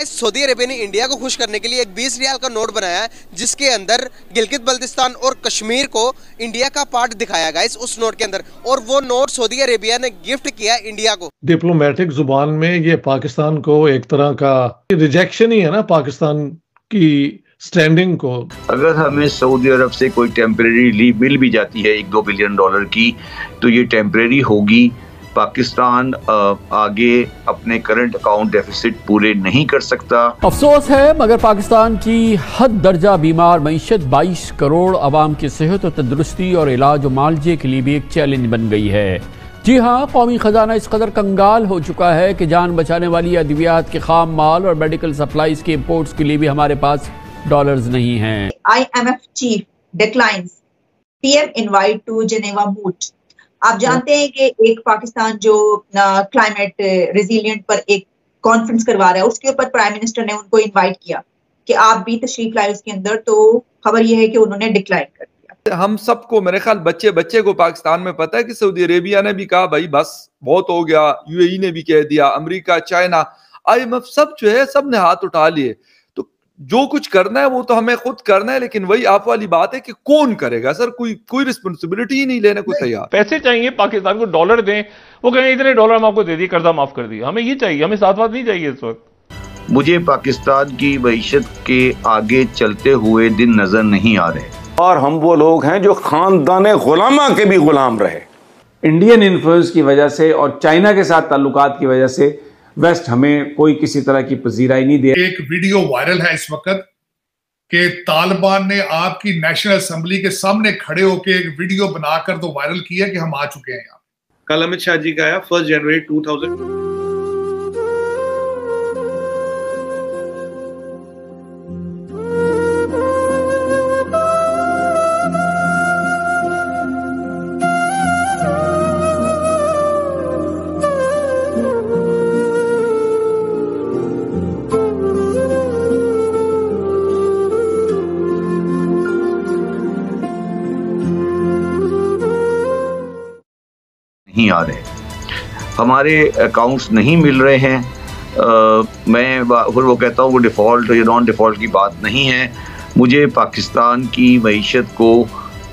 Saudi Arabia ने India को खुश करने के लिए एक 20 रियाल का नोट बनाया है, जिसके अंदर गिलगित बल्तिस्तान और कश्मीर को इंडिया का पार्ट दिखाया गया उस नोट के अंदर, और वो नोट सऊदी अरेबिया ने गिफ्ट किया इंडिया को। डिप्लोमेटिक जुबान में ये पाकिस्तान को एक तरह का रिजेक्शन ही है ना, पाकिस्तान की स्टैंडिंग को। अगर हमें सऊदी अरब से कोई टेम्परेरी लीव मिल भी जाती है $1-2 बिलियन की, तो ये टेम्परेरी होगी। पाकिस्तान आगे अपने करंट अकाउंट डेफिसिट पूरे नहीं कर सकता। अफसोस है, मगर पाकिस्तान की हद दर्जा बीमार मईशत 22 करोड़ आवाम की सेहत और तंदुरुस्ती और इलाज और मालजे के लिए भी एक चैलेंज बन गई है। जी हाँ, कौमी खजाना इस कदर कंगाल हो चुका है कि जान बचाने वाली अद्वियात के खाम माल और मेडिकल सप्लाईज के इम्पोर्ट्स के लिए भी हमारे पास डॉलर्स नहीं हैं। IMF chief declines PM invite to Geneva moot. आप जानते हैं कि एक पाकिस्तान जो क्लाइमेट रेजिलिएंट पर एक कॉन्फ्रेंस करवा रहा है, उसके ऊपर प्राइम मिनिस्टर ने उनको इनवाइट किया कि आप भी तशरीफ लाए उसके अंदर, तो खबर यह है कि उन्होंने डिक्लाइन कर दिया। हम सबको, मेरे ख्याल बच्चे बच्चे को पाकिस्तान में पता है कि सऊदी अरेबिया ने भी कहा भाई बस बहुत हो गया, UAE ने भी कह दिया, अमेरिका, चाइना, IMF सब जो है सब ने हाथ उठा लिए। तो जो कुछ करना है वो तो हमें खुद करना है, लेकिन वही आप वाली बात है कि कौन करेगा सर, कोई रिस्पॉन्सिबिलिटी ही नहीं लेने को तैयार। पैसे चाहिए पाकिस्तान को, डॉलर दें, वो कहें इतने डॉलर हम आपको दे दिए, कर्जा माफ कर दिया, हमें ये चाहिए, हमें साथ नहीं चाहिए इस वक्त। मुझे पाकिस्तान की मईशत के आगे चलते हुए दिन नजर नहीं आ रहे, और हम वो लोग हैं जो खानदाने गुलामा के भी गुलाम रहे। इंडियन इन्फ्लुएंस की वजह से और चाइना के साथ ताल्लुकात की वजह से वेस्ट हमें कोई किसी तरह की पजीराई नहीं दे। एक वीडियो वायरल है इस वक्त कि तालिबान ने आपकी नेशनल असेंबली के सामने खड़े होकर एक वीडियो बनाकर तो वायरल किया कि हम आ चुके हैं यहाँ। कल अमित शाह जी का आया 1 जनवरी 2000। नहीं आ रहे, हमारे अकाउंट्स नहीं मिल रहे हैं। मैं फिर वो कहता हूँ वो डिफ़ॉल्ट या नॉन डिफ़ॉल्ट की बात नहीं है। मुझे पाकिस्तान की मईशत को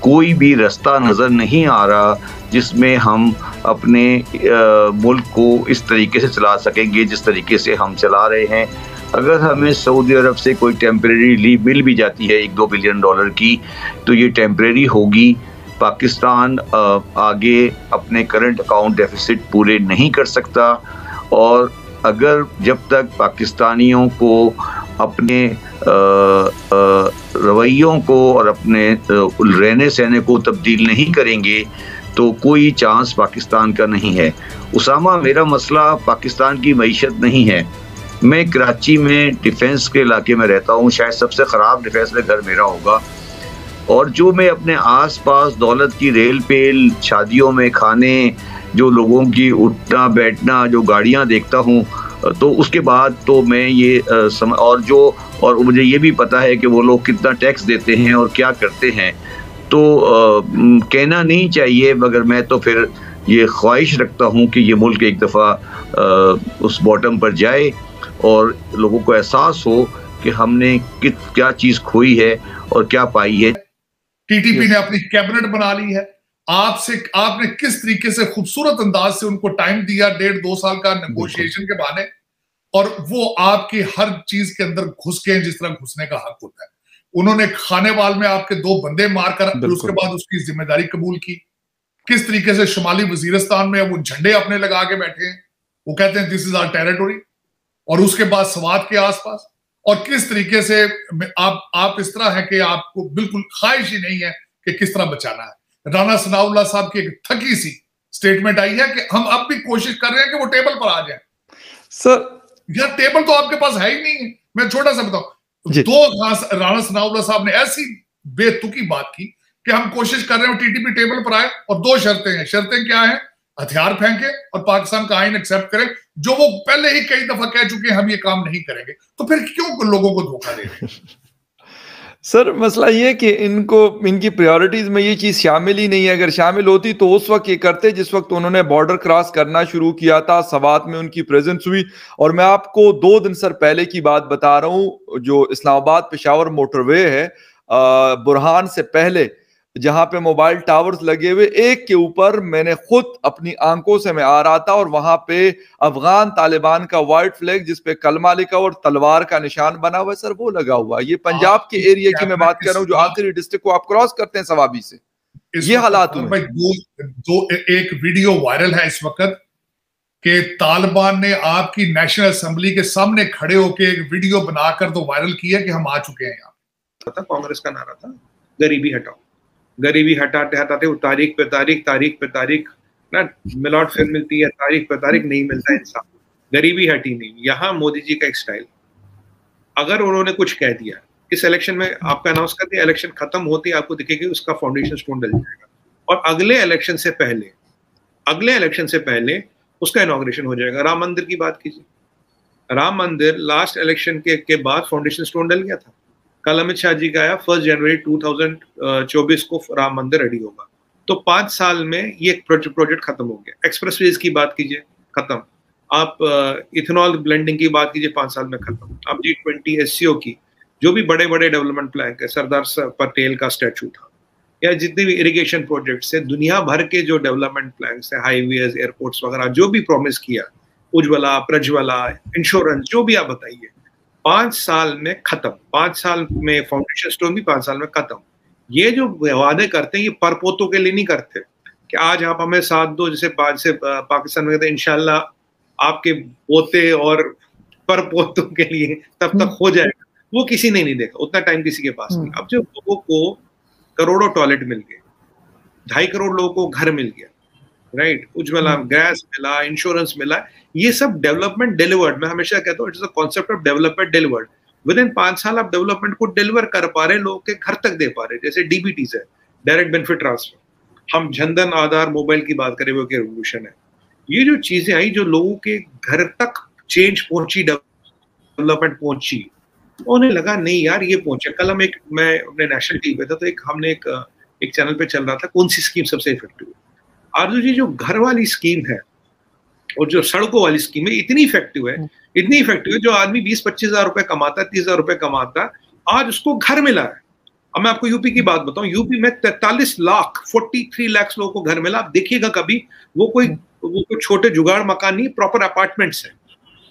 कोई भी रास्ता नज़र नहीं आ रहा जिसमें हम अपने मुल्क को इस तरीके से चला सकेंगे जिस तरीके से हम चला रहे हैं। अगर हमें सऊदी अरब से कोई टेम्परेरी लीव मिल भी जाती है $1-2 बिलियन की, तो ये टेम्परेरी होगी। पाकिस्तान आगे अपने करंट अकाउंट डेफिसिट पूरे नहीं कर सकता, और अगर जब तक पाकिस्तानियों को अपने रवैयों को और अपने रहने सहने को तब्दील नहीं करेंगे तो कोई चांस पाकिस्तान का नहीं है। उसामा, मेरा मसला पाकिस्तान की मईशत नहीं है। मैं कराची में डिफेंस के इलाके में रहता हूँ, शायद सबसे ख़राब डिफेंस में घर मेरा होगा, और जो मैं अपने आसपास दौलत की रेल पेल, शादियों में खाने, जो लोगों की उठना बैठना, जो गाड़ियां देखता हूं, तो उसके बाद तो मैं ये और मुझे ये भी पता है कि वो लोग कितना टैक्स देते हैं और क्या करते हैं। तो कहना नहीं चाहिए, मगर मैं तो फिर ये ख्वाहिश रखता हूं कि ये मुल्क एक दफ़ा उस बॉटम पर जाए और लोगों को एहसास हो कि हमने क्या चीज़ खोई है और क्या पाई है। TTP ने अपनी कैबिनेट बना ली है। आपने किस तरीके से खूबसूरत अंदाज से उनको टाइम दिया, 1.5-2 साल का नेगोशिएशन के बहाने, और वो आपकी हर चीज के अंदर घुस गए जिस तरह घुसने का हक होता है। उन्होंने खानेवाल में आपके 2 बंदे मारकर फिर उसके बाद उसकी जिम्मेदारी कबूल की। किस तरीके से शुमाली वजीरिस्तान में वो झंडे अपने लगा के बैठे हैं, वो कहते हैं दिस इज आवर टेरिटोरी, और उसके बाद स्वात के आसपास, और किस तरीके से आप इस तरह है कि आपको बिल्कुल ख्वाहिश ही नहीं है कि किस तरह बचाना है। राना सनाउल्लाह साहब की एक थकी सी स्टेटमेंट आई है कि हम अब भी कोशिश कर रहे हैं कि वो टेबल पर आ जाए। सर यार टेबल तो आपके पास है ही नहीं है। मैं छोटा सा बताऊं, 2 राना सनाउल्लाह साहब ने ऐसी बेतुकी बात की कि हम कोशिश कर रहे हैं TTP टेबल पर आए, और 2 शर्तें हैं। शर्तें क्या है? हथियार फेंके और पाकिस्तान का आइन एक्सेप्ट करें, जो वो पहले ही कई दफा कह चुके हैं हम ये काम नहीं करेंगे। तो फिर क्यों लोगों को धोखा दे रहे हैं? सर मसला ये कि इनकी प्रायोरिटीज में ये चीज शामिल ही नहीं है। अगर शामिल होती तो उस वक्त ये करते जिस वक्त उन्होंने बॉर्डर क्रॉस करना शुरू किया था, सवात में उनकी प्रेजेंस हुई। और मैं आपको 2 दिन सर पहले की बात बता रहा हूँ, जो इस्लामाबाद पेशावर मोटरवे है, बुरहान से पहले जहां पे मोबाइल टावर्स लगे हुए, एक के ऊपर मैंने खुद अपनी आंखों से मैं आ रहा था और वहां पे अफगान तालिबान का व्हाइट फ्लैग जिसपे कलमा लिखा और तलवार का निशान बना हुआ है सर, वो लगा हुआ है। ये पंजाब के एरिया की मैं बात कर रहा हूँ, जो आखिरी डिस्ट्रिक्ट को आप क्रॉस करते हैं सवाबी से, ये हालात हुए। एक वीडियो वायरल है इस वक्त कि तालिबान ने आपकी नेशनल असेंबली के सामने खड़े होकर एक वीडियो बनाकर तो वायरल किया कि हम आ चुके हैं यहाँ। कांग्रेस का नारा था गरीबी हटाओ, गरीबी हटाते हटाते वो तारीख पे तारीख ना मिलावट फिर मिलती है, तारीख पे तारीख नहीं मिलता इंसान, गरीबी हटी नहीं। यहाँ मोदी जी का एक स्टाइल, अगर उन्होंने कुछ कह दिया इस इलेक्शन में, आपका अनाउंस कर दिया, इलेक्शन खत्म होती है आपको दिखेगी उसका फाउंडेशन स्टोन डल जाएगा और अगले इलेक्शन से पहले उसका इनॉग्रेशन हो जाएगा। राम मंदिर की बात कीजिए, राम मंदिर लास्ट इलेक्शन के बाद फाउंडेशन स्टोन डल गया था। कल अमित शाह जी का आया 1 जनवरी 2024 को राम मंदिर रेडी होगा, तो 5 साल में ये प्रोजेक्ट खत्म हो गया। एक्सप्रेसवेज की बात कीजिए, खत्म। आप इथेनॉल ब्लेंडिंग की बात कीजिए, 5 साल में खत्म। आप G20 SCO की जो भी बड़े बड़े डेवलपमेंट प्लान है, सरदार पटेल का स्टैचू था, या जितने भी इरिगेशन प्रोजेक्ट्स है, दुनिया भर के जो डेवलपमेंट प्लान है, हाईवेज, एयरपोर्ट्स वगैरह, जो भी प्रॉमिस किया, उज्ज्वला, प्रज्वला, इंश्योरेंस, जो भी आप बताइए, 5 साल में खत्म। 5 साल में फाउंडेशन स्टोन भी 5 साल में खत्म। ये जो वादे करते हैं ये परपोतों के लिए नहीं करते कि आज आप हमें साथ दो, जैसे पाकिस्तान में कहते हैं इंशाल्लाह आपके पोते और परपोतों के लिए तब तक हो जाएगा, वो किसी ने नहीं देखा, उतना टाइम किसी के पास नहीं। अब जो लोगों को करोड़ों टॉयलेट मिल गए, 2.5 करोड़ लोगों को घर मिल गया, राइट, उज्ज्वला, गैस मिला, इंश्योरेंस मिला, ये सब डेवलपमेंट डिलीवर्ड। मैं हमेशा कहता हूँ it is a concept of development delivered. With in 5 साल आप डेवलपमेंट को डिलीवर कर पा रहे, लोगों के घर तक दे पा रहे। जैसे DBT है, डायरेक्ट बेनिफिट ट्रांसफर, हम जनधन, आधार, मोबाइल की बात करें, वो की रेवोल्यूशन है। ये जो चीजें आई, जो लोगों के घर तक चेंज पहुंची, डेवलपमेंट पहुंची, उन्हें लगा नहीं यार ये पहुंचे। कल मैं अपने नेशनल टीवी पे था, तो हमने एक चैनल पे चल रहा था कौन सी स्कीम सबसे इफेक्टिव है। आरजू जी, जो घर वाली स्कीम है और जो सड़कों वाली स्कीम है, इतनी इफेक्टिव है, जो आदमी 20-25 हजार रुपए कमाता है, 30 हजार रुपए कमाता है, आज उसको घर मिला है। अब मैं आपको यूपी की बात बताऊं, यूपी में 43 लाख 43 लाख लोगों को घर मिला। आप देखिएगा कभी, वो कोई छोटे जुगाड़ मकान नहीं, प्रॉपर अपार्टमेंट्स है,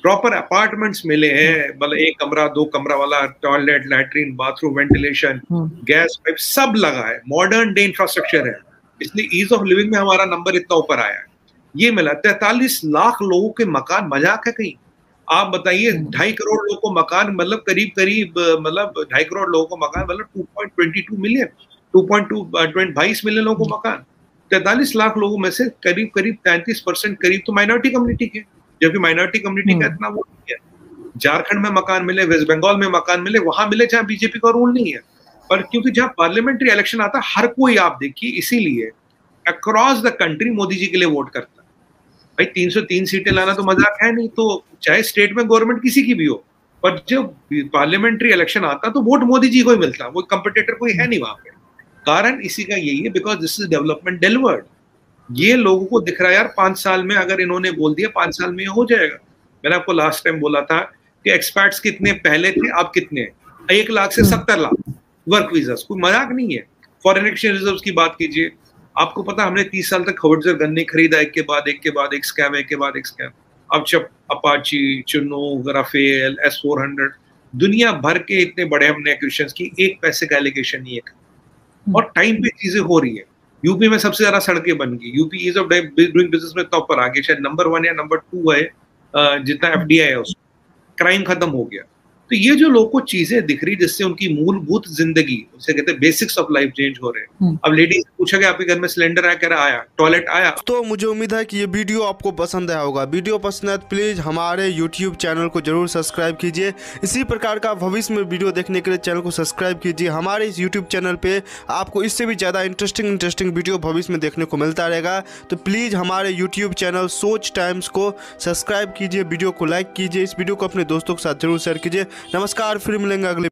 प्रॉपर अपार्टमेंट्स मिले हैं, मतलब 1 कमरा 2 कमरा वाला, toilet, latrine, bathroom, ventilation, gas pipe सब लगा है, मॉडर्न डे इंफ्रास्ट्रक्चर है। इसलिए ईज ऑफ लिविंग में हमारा नंबर इतना ऊपर आया है। ये मिला 43 लाख लोगों के मकान, मजाक है कहीं? आप बताइए, 2.5 करोड़ लोगों को मकान, मतलब करीब 2.5 करोड़ लोगों को मकान, मतलब 2.22 मिलियन, 22 मिलियन लोगों को मकान। 43 लाख लोगों में से करीब 33% करीब तो माइनॉरिटी कम्युनिटी के, जबकि माइनॉरिटी कम्युनिटी का इतना वो नहीं है। झारखंड में मकान मिले, वेस्ट बंगाल में मकान मिले, वहां मिले जहां बीजेपी का रूल नहीं है। पर क्योंकि जहां पार्लियामेंट्री इलेक्शन आता है, हर कोई, आप देखिए, इसीलिए across the country Modi ji के लिए वोट करता है। भाई 303 सीटें लाना तो मजाक है नहीं, तो चाहे स्टेट में गवर्नमेंट किसी की भी हो, पर जब पार्लियामेंट्री इलेक्शन आता तो वोट मोदी जी को ही मिलता, वो कंपिटिटर कोई है नहीं वहां पे। कारण इसी का यही है, because this is development delivered. ये लोगों को दिख रहा है यार, 5 साल में अगर इन्होंने बोल दिया 5 साल में हो जाएगा। मैंने आपको लास्ट टाइम बोला था कि एक्सपर्ट्स कितने पहले थे, अब कितने हैं, 1 लाख से 70 लाख वर्क वीजा, कोई मजाक नहीं है। फॉरेन एक्सचेंज रिजर्व की बात कीजिए, आपको पता हमने 30 साल तक हवटजर गन नहीं खरीदा, एक के बाद एक स्कैम, एक के बाद एक स्कैम। अब जब अपाची, चिनूक, राफेल, S-400, दुनिया भर के इतने बड़े हमने एक्विजिशंस की, 1 पैसे का एलिगेशन नहीं है, और टाइम पे चीजें हो रही है। यूपी में सबसे ज्यादा सड़कें बन गई, UP ease of doing business में टॉप पर आ गया, शायद नंबर 1 या नंबर 2 है, जितना FDI है उसमें, क्राइम खत्म हो गया। तो ये जो लोगों को चीजें दिख रही, जिससे उनकी मूलभूत जिंदगी, उसे कहते हैं बेसिक्स ऑफ लाइफ, चेंज हो रहे हैं। अब लेडीज से पूछा गया आपके घर में सिलेंडर आया, कह रहा आया, टॉयलेट आया। तो मुझे उम्मीद है कि ये वीडियो आपको पसंद आया होगा। वीडियो पसंद है तो प्लीज हमारे YouTube चैनल को जरूर सब्सक्राइब कीजिए। इसी प्रकार का भविष्य में वीडियो देखने के लिए चैनल को सब्सक्राइब कीजिए। हमारे इस YouTube चैनल पे आपको इससे भी ज़्यादा इंटरेस्टिंग वीडियो भविष्य में देखने को मिलता रहेगा। तो प्लीज़ हमारे YouTube चैनल सोच टाइम्स को सब्सक्राइब कीजिए, वीडियो को लाइक कीजिए, इस वीडियो को अपने दोस्तों के साथ जरूर शेयर कीजिए। नमस्कार, फिर मिलेंगे अगले